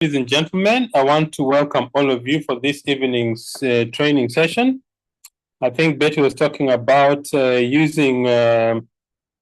Ladies and gentlemen, I want to welcome all of you for this evening's training session. I think Betty was talking about using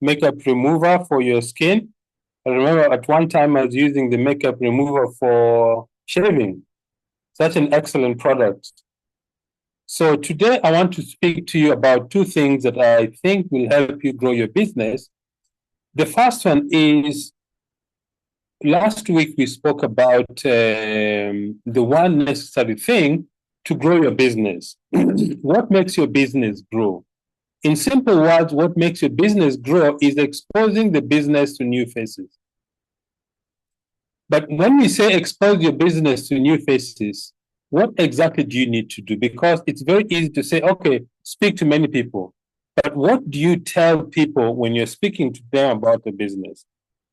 makeup remover for your skin. I remember at one time I was using the makeup remover for shaving. Such an excellent product. So today I want to speak to you about two things that I think will help you grow your business. The first one is last week we spoke about the one necessary thing to grow your business. What makes your business grow? In simple words, what makes your business grow is exposing the business to new faces. But when we say expose your business to new faces, what exactly do you need to do? Because it's very easy to say, okay, speak to many people. But what do you tell people when you're speaking to them about the business?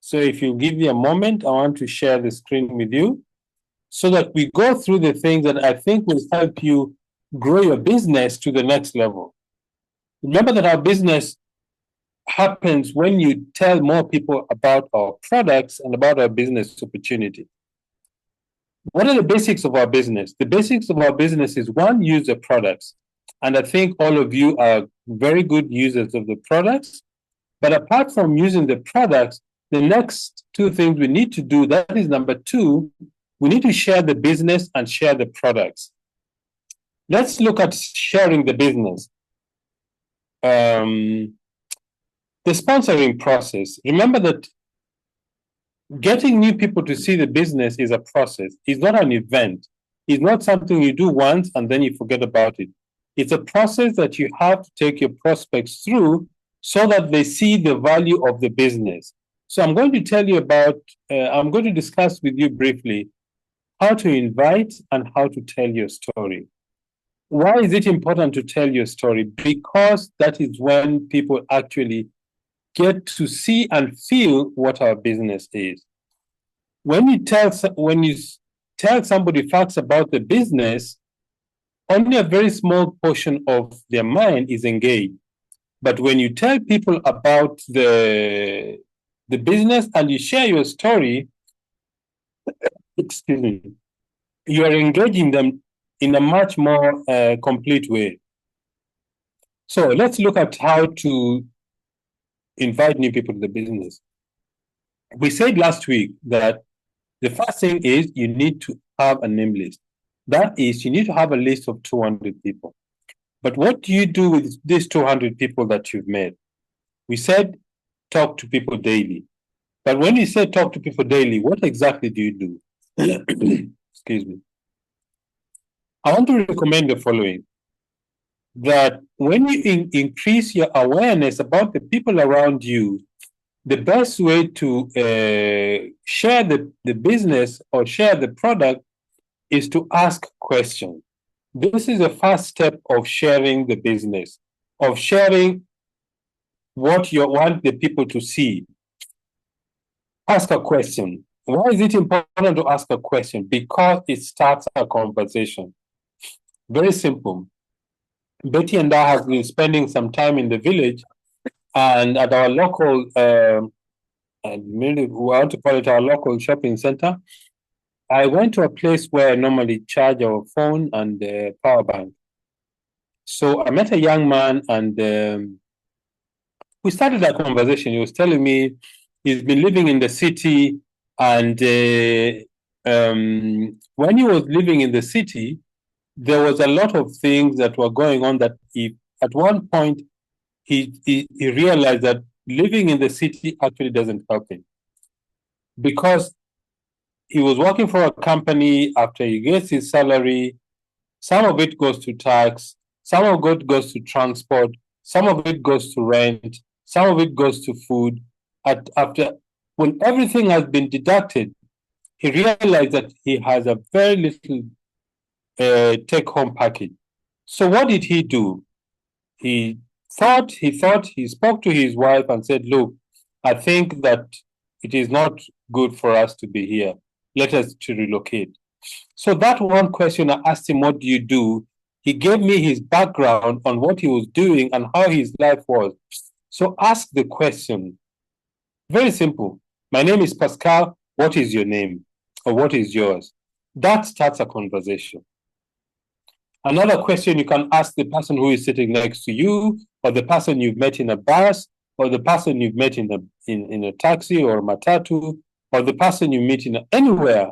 So if you give me a moment, I want to share the screen with you so that we go through the things that I think will help you grow your business to the next level. Remember that our business happens when you tell more people about our products and about our business opportunity. What are the basics of our business? The basics of our business is one, use the products. And I think all of you are very good users of the products. But apart from using the products, the next two things we need to do, that is number two, we need to share the business and share the products. Let's look at sharing the business. The sponsoring process. Remember that getting new people to see the business is a process. It's not an event. It's not something you do once and then you forget about it. It's a process that you have to take your prospects through so that they see the value of the business. So I'm going to tell you about, I'm going to discuss with you briefly how to invite and how to tell your story. Why is it important to tell your story? Because that is when people actually get to see and feel what our business is. When you tell somebody facts about the business, only a very small portion of their mind is engaged. But when you tell people about the business and you share your story, excuse me, you are engaging them in a much more complete way. So let's look at how to invite new people to the business. We said last week that the first thing is you need to have a name list. That is, you need to have a list of 200 people. But what do you do with these 200 people that you've met? We said talk to people daily. But when you say talk to people daily, what exactly do you do? Excuse me. I want to recommend the following. That when you increase your awareness about the people around you, the best way to share the business or share the product is to ask questions. This is the first step of sharing the business, of sharing what you want the people to see. Ask a question. Why is it important to ask a question? Because it starts a conversation. Very simple. Betty and I have been spending some time in the village and at our local, we want to call it our local shopping center. I went to a place where I normally charge our phone and power bank. So I met a young man and we started a conversation. He was telling me he's been living in the city and when he was living in the city, there was a lot of things that were going on that at one point he realized that living in the city actually doesn't help him because he was working for a company. After he gets his salary, some of it goes to tax, some of it goes to transport, some of it goes to rent, some of it goes to food. When everything has been deducted, he realized that he has a very little take-home package. So what did he do? He spoke to his wife and said, look, I think that it is not good for us to be here. Let us to relocate. So that one question I asked him, what do you do? He gave me his background on what he was doing and how his life was. So ask the question. Very simple. My name is Pascal. What is your name? or what is yours? That starts a conversation. Another question you can ask the person who is sitting next to you, or the person you've met in a bus, or the person you've met in a taxi or matatu, or the person you meet in anywhere.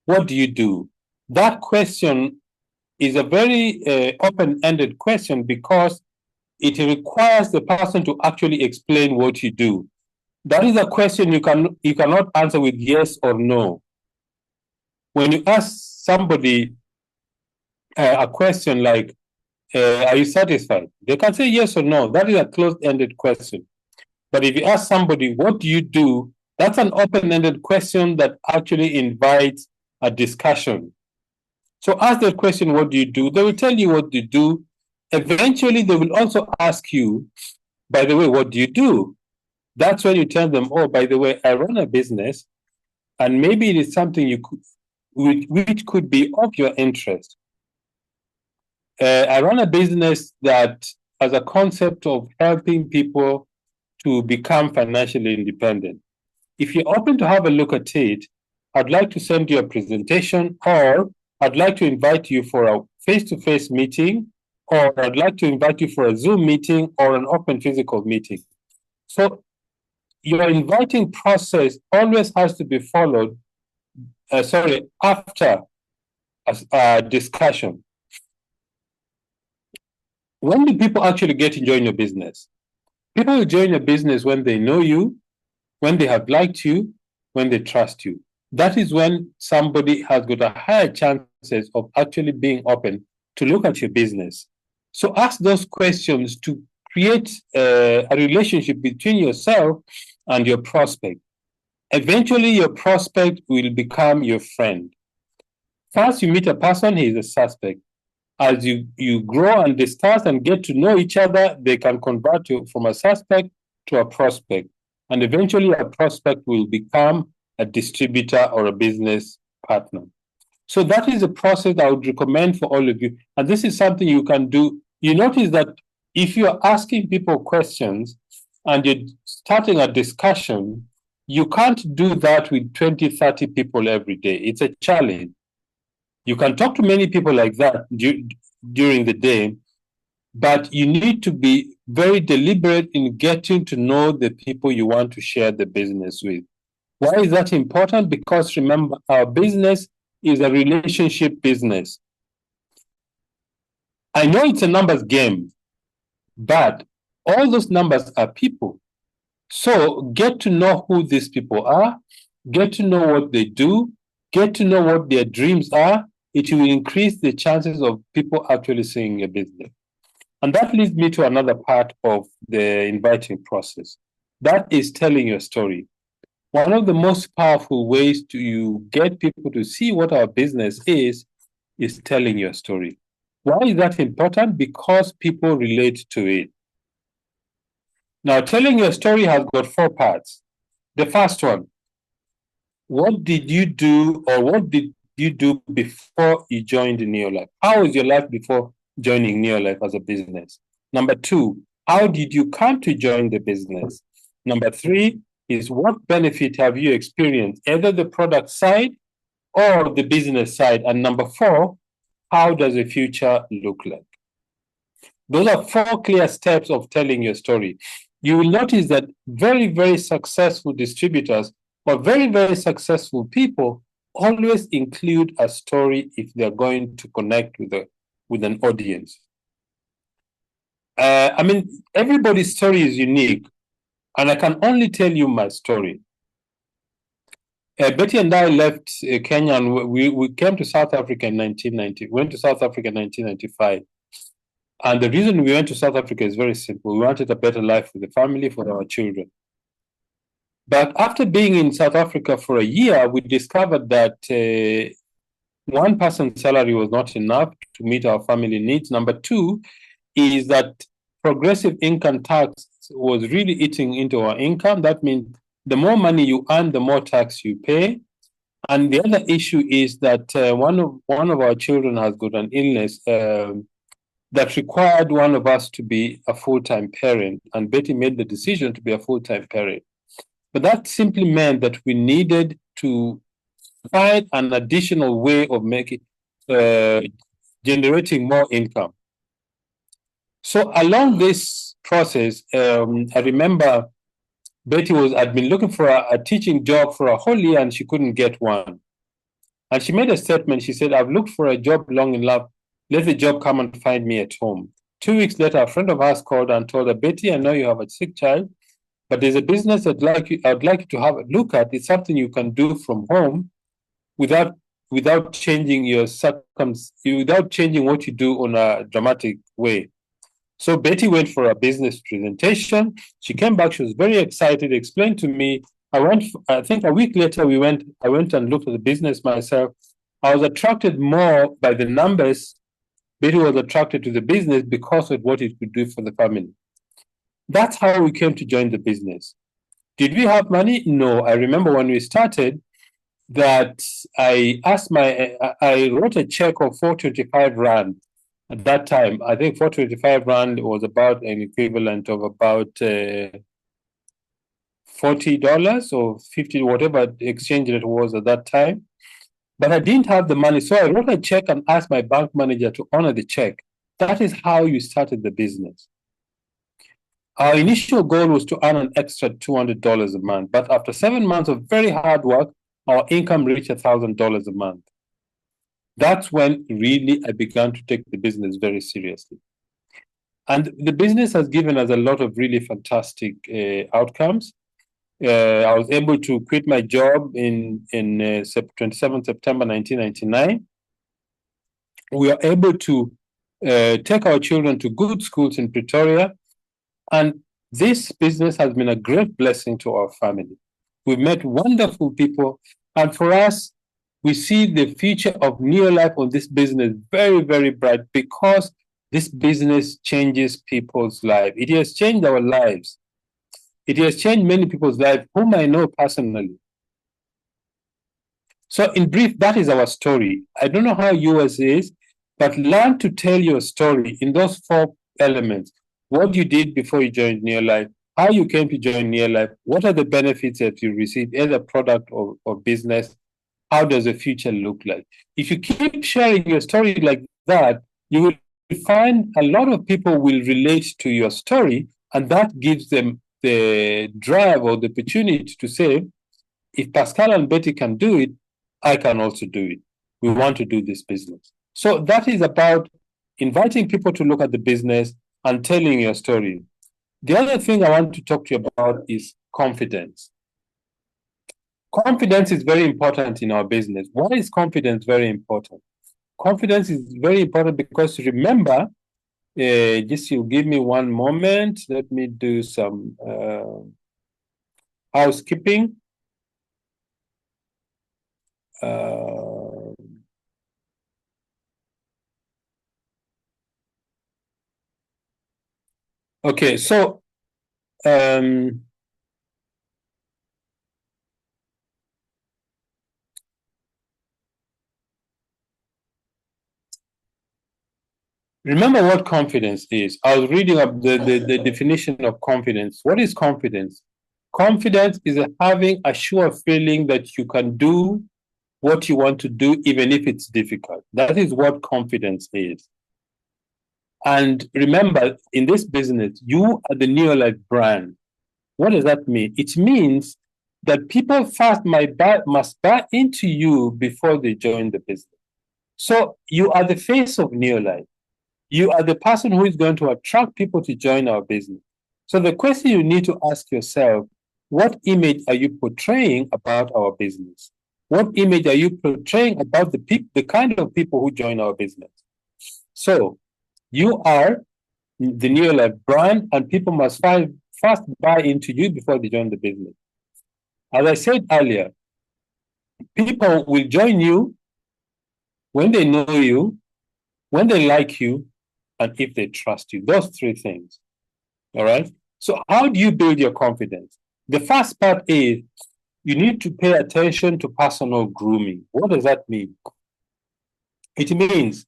What do you do? That question is a very open-ended question because it requires the person to actually explain what you do. That is a question you cannot answer with yes or no. When you ask somebody a question like, are you satisfied? They can say yes or no. That is a closed-ended question. But if you ask somebody, what do you do? That's an open-ended question that actually invites a discussion. So ask that question, what do you do? They will tell you what you do. Eventually, they will also ask you, by the way, what do you do? That's when you tell them, oh, by the way, I run a business, and maybe it is something which could be of your interest. I run a business that has a concept of helping people to become financially independent. If you're open to have a look at it, I'd like to send you a presentation, or I'd like to invite you for a face-to-face meeting, or I'd like to invite you for a Zoom meeting or an open physical meeting. So your inviting process always has to be followed, after a discussion. When do people actually get to join your business? People will join your business when they know you, when they have liked you, when they trust you. That is when somebody has got a higher chances of actually being open to look at your business. So ask those questions to create a relationship between yourself and your prospect. Eventually, your prospect will become your friend. First, you meet a person, he is a suspect. As you grow and discuss and get to know each other, they can convert you from a suspect to a prospect. And eventually, a prospect will become a distributor or a business partner. So that is a process I would recommend for all of you. And this is something you can do. You notice that if you're asking people questions and you're starting a discussion, you can't do that with 20, 30 people every day. It's a challenge. You can talk to many people like that during the day, but you need to be very deliberate in getting to know the people you want to share the business with. Why is that important? Because remember, our business is a relationship business. I know it's a numbers game, but all those numbers are people. So get to know who these people are, get to know what they do, get to know what their dreams are. It will increase the chances of people actually seeing a business. And that leads me to another part of the inviting process. That is telling your story. One of the most powerful ways to get people to see what our business is telling your story. Why is that important? Because people relate to it. Now, telling your story has got 4 parts. The first one, what did you do, or what did you do before you joined Neolife? How was your life before joining Neolife as a business? Number 2, how did you come to join the business? Number 3 is, what benefit have you experienced, either the product side or the business side? And number 4, how does the future look like? Those are 4 clear steps of telling your story. You will notice that very, very successful distributors or very, very successful people always include a story if they're going to connect with an audience. Everybody's story is unique, and I can only tell you my story. Betty and I left Kenya, and we came to South Africa in 1990. We went to South Africa in 1995. And the reason we went to South Africa is very simple. We wanted a better life for the family, for our children. But after being in South Africa for a year, we discovered that one person's salary was not enough to meet our family needs. Number 2 is that progressive income tax was really eating into our income. That means the more money you earn, the more tax you pay. And the other issue is that one of our children has got an illness that required one of us to be a full-time parent, and Betty made the decision to be a full-time parent. But that simply meant that we needed to find an additional way of generating more income. So along this process, I remember Betty had been looking for a teaching job for a whole year and she couldn't get one. And she made a statement. She said, I've looked for a job long enough. Let the job come and find me at home. 2 weeks later, a friend of ours called and told her, Betty, I know you have a sick child, but there's a business I'd like you to have a look at. It's something you can do from home without changing without changing what you do on a dramatic way. So Betty went for a business presentation. She came back. She was very excited, explained to me. I think a week later, I went and looked at the business myself. I was attracted more by the numbers. Betty was attracted to the business because of what it could do for the family. That's how we came to join the business. Did we have money? No. I remember when we started that I wrote a check of 425 Rand. At that time, I think 425 Rand was about an equivalent of about $40 or 50, whatever the exchange rate was at that time. But I didn't have the money. So I wrote a check and asked my bank manager to honor the check. That is how you started the business. Our initial goal was to earn an extra $200 a month. But after 7 months of very hard work, our income reached $1,000 a month. That's when really I began to take the business very seriously. And the business has given us a lot of really fantastic outcomes. I was able to quit my job in 27 September 1999. We are able to take our children to good schools in Pretoria. And this business has been a great blessing to our family. We've met wonderful people. And for us, we see the future of Neolife on this business very, very bright because this business changes people's lives. It has changed our lives. It has changed many people's lives whom I know personally. So in brief, that is our story. I don't know how yours is, but learn to tell your story in those 4 elements. What you did before you joined Neolife, how you came to join Neolife, what are the benefits that you received, either product or business, how does the future look like? If you keep sharing your story like that, you will find a lot of people will relate to your story, and that gives them the drive or the opportunity to say, if Pascal and Betty can do it, I can also do it. We want to do this business. So that is about inviting people to look at the business and telling your story. The other thing I want to talk to you about is confidence. Confidence is very important in our business. Why is confidence very important? Confidence is very important because remember, just you give me one moment. Let me do some housekeeping. Okay, so remember what confidence is. I was reading up the definition of confidence. What is confidence? Confidence is having a sure feeling that you can do what you want to do, even if it's difficult. That is what confidence is. And remember, in this business, you are the Neolife brand. What does that mean? It means that people first must buy into you before they join the business. So you are the face of Neolife. You are the person who is going to attract people to join our business. So the question you need to ask yourself, what image are you portraying about our business? What image are you portraying about the kind of people who join our business? So you are the Neolife brand, and people must first buy into you before they join the business. As I said earlier, people will join you when they know you, when they like you, and if they trust you. Those 3 things. All right? So how do you build your confidence? The first part is you need to pay attention to personal grooming. What does that mean? It means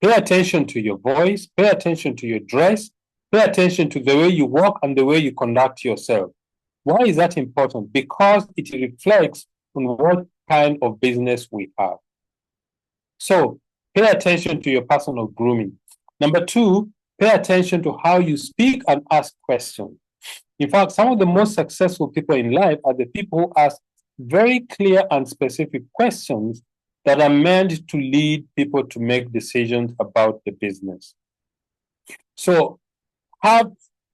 pay attention to your voice, pay attention to your dress, pay attention to the way you walk and the way you conduct yourself. Why is that important? Because it reflects on what kind of business we have. So pay attention to your personal grooming. Number two, pay attention to how you speak and ask questions. In fact, some of the most successful people in life are the people who ask very clear and specific questions that are meant to lead people to make decisions about the business. So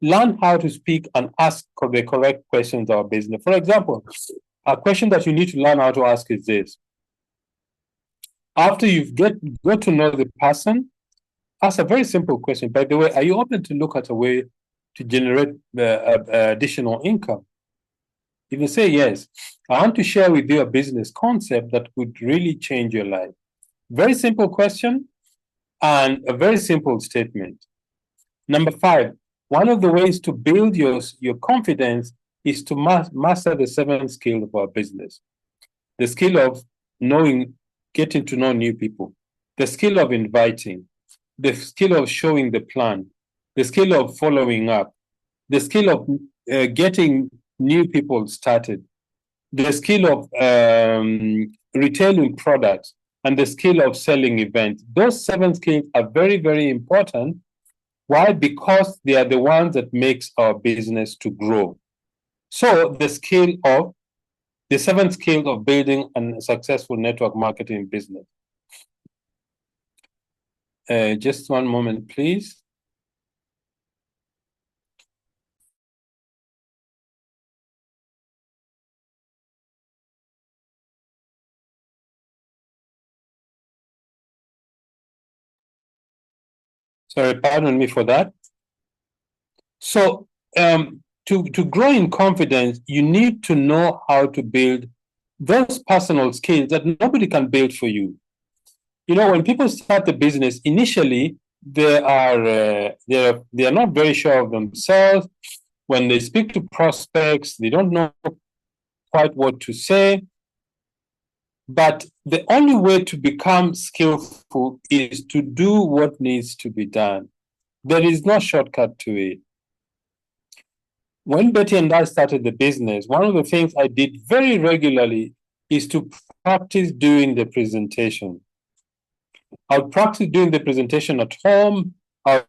learn how to speak and ask the correct questions about business. For example, a question that you need to learn how to ask is this. After you've got to know the person, ask a very simple question. By the way, are you open to look at a way to generate additional income? If you say yes, I want to share with you a business concept that could really change your life. Very simple question and a very simple statement. Number five, one of the ways to build your confidence is to master the 7 skills of our business. The skill of getting to know new people, the skill of inviting, the skill of showing the plan, the skill of following up, the skill of getting new people started, the skill of retailing products, and the skill of selling events. Those 7 skills are very, very important. Why? Because they are the ones that makes our business to grow. So the 7 skills of building a successful network marketing business. Just one moment, please. Sorry, pardon me for that. So to grow in confidence, you need to know how to build those personal skills that nobody can build for you. You know, when people start the business, initially they are not very sure of themselves. When they speak to prospects, they don't know quite what to say. But the only way to become skillful is to do what needs to be done. There is no shortcut to it. When Betty and I started the business, one of the things I did very regularly is to practice doing the presentation. I would practice doing the presentation at home. I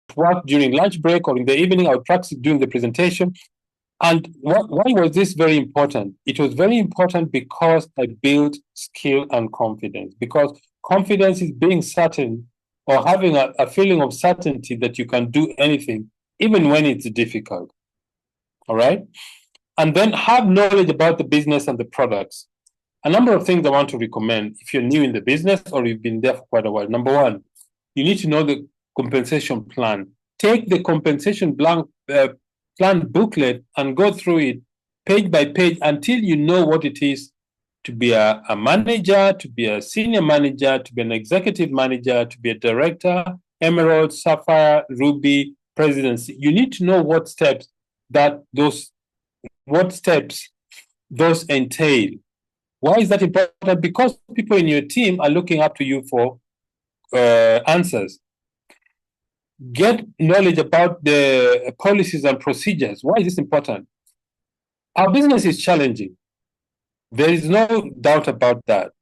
would work during lunch break or in the evening. I would practice doing the presentation. And why was this very important? It was very important because I built skill and confidence. Because confidence is being certain or having a feeling of certainty that you can do anything, even when it's difficult. All right? And then have knowledge about the business and the products. A number of things I want to recommend if you're new in the business or you've been there for quite a while. Number one, you need to know the compensation plan. Take the compensation plan booklet and go through it page by page until you know what it is to be a manager, to be a senior manager, to be an executive manager, to be a director, emerald, sapphire, ruby, presidency. You need to know what steps those entail. Why is that important? Because people in your team are looking up to you for answers. Get knowledge about the policies and procedures. Why is this important? Our business is challenging. There is no doubt about that.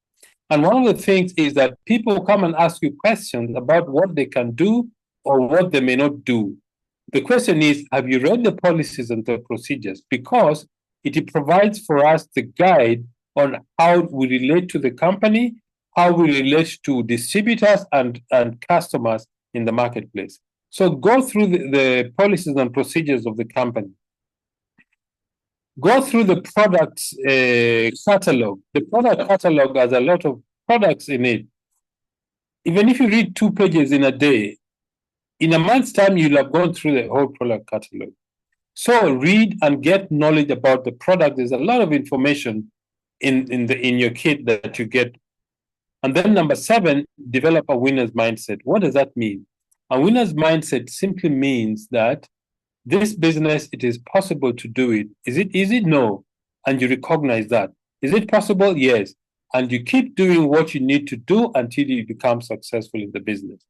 And one of the things is that people come and ask you questions about what they can do or what they may not do. The question is, have you read the policies and the procedures? Because it provides for us the guide on how we relate to the company, how we relate to distributors and customers in the marketplace. So go through the policies and procedures of the company. Go through the product catalog. The product catalog has a lot of products in it. Even if you read 2 pages in a day, in a month's time, you'll have gone through the whole product catalog. So read and get knowledge about the product. There's a lot of information in your kit that you get. And then number 7, develop a winner's mindset. What does that mean? A winner's mindset simply means that this business, it is possible to do it. Is it easy? No. And you recognize that. Is it possible? Yes. And you keep doing what you need to do until you become successful in the business.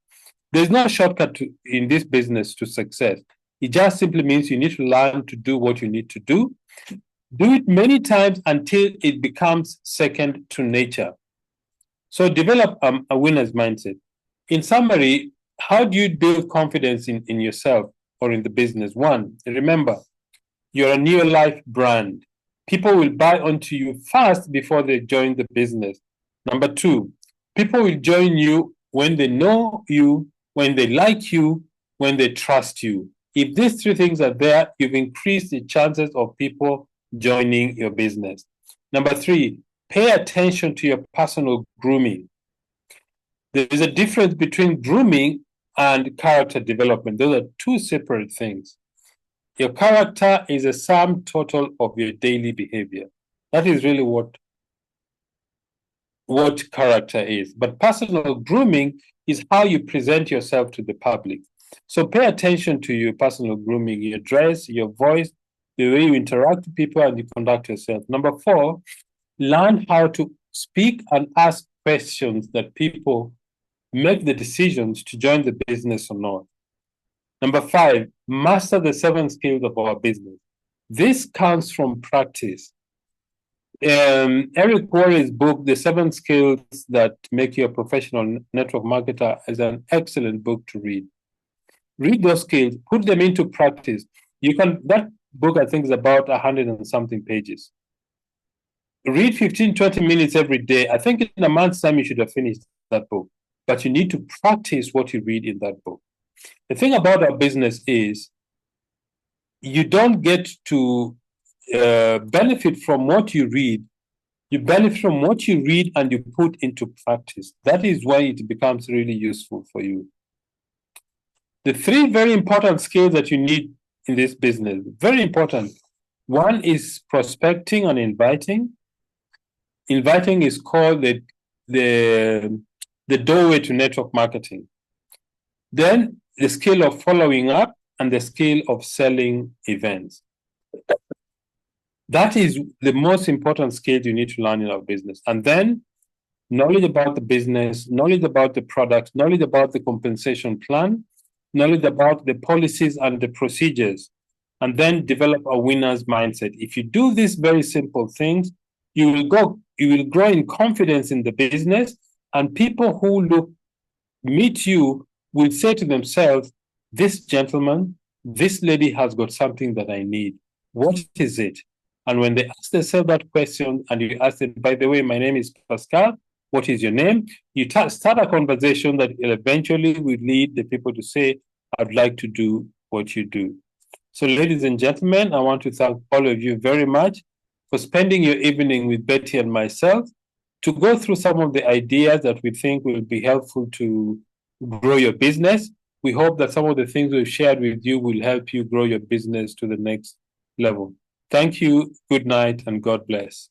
There's no shortcut in this business to success. It just simply means you need to learn to do what you need to do. Do it many times until it becomes second to nature. So develop a winner's mindset. In summary, how do you build confidence in yourself or in the business? One, remember, you're a new life brand. People will buy onto you fast before they join the business. Number two, people will join you when they know you, when they like you, when they trust you. If these three things are there, you've increased the chances of people joining your business. Number three, pay attention to your personal grooming. There is a difference between grooming and character development. Those are two separate things. Your character is a sum total of your daily behavior. That is really what character is. But personal grooming is how you present yourself to the public. So pay attention to your personal grooming, your dress, your voice, the way you interact with people and you conduct yourself. Number four, learn how to speak and ask questions that people make the decisions to join the business or not. Number five, master the 7 skills of our business. This comes from practice. Eric Worre's book, The 7 Skills That Make You a Professional Network Marketer, is an excellent book to read. Read those skills, put them into practice. That book, I think, is about 100 and something pages. Read 15, 20 minutes every day. I think in a month's time, you should have finished that book. But you need to practice what you read in that book. The thing about our business is you don't get to benefit from what you read. You benefit from what you read and you put into practice. That is why it becomes really useful for you. The three very important skills that you need in this business, very important. One is prospecting and inviting. Inviting is called the doorway to network marketing. Then the skill of following up and the skill of selling events. That is the most important skill you need to learn in our business. And then knowledge about the business, knowledge about the product, knowledge about the compensation plan, knowledge about the policies and the procedures, and then develop a winner's mindset. If you do these very simple things, you will grow in confidence in the business, and people who meet you will say to themselves, this gentleman, this lady has got something that I need. What is it? And when they ask themselves that question and you ask them, by the way, my name is Pascal, what is your name? You start a conversation that eventually will lead the people to say, I'd like to do what you do. So ladies and gentlemen, I want to thank all of you very much for spending your evening with Betty and myself to go through some of the ideas that we think will be helpful to grow your business. We hope that some of the things we've shared with you will help you grow your business to the next level. Thank you, good night, and God bless.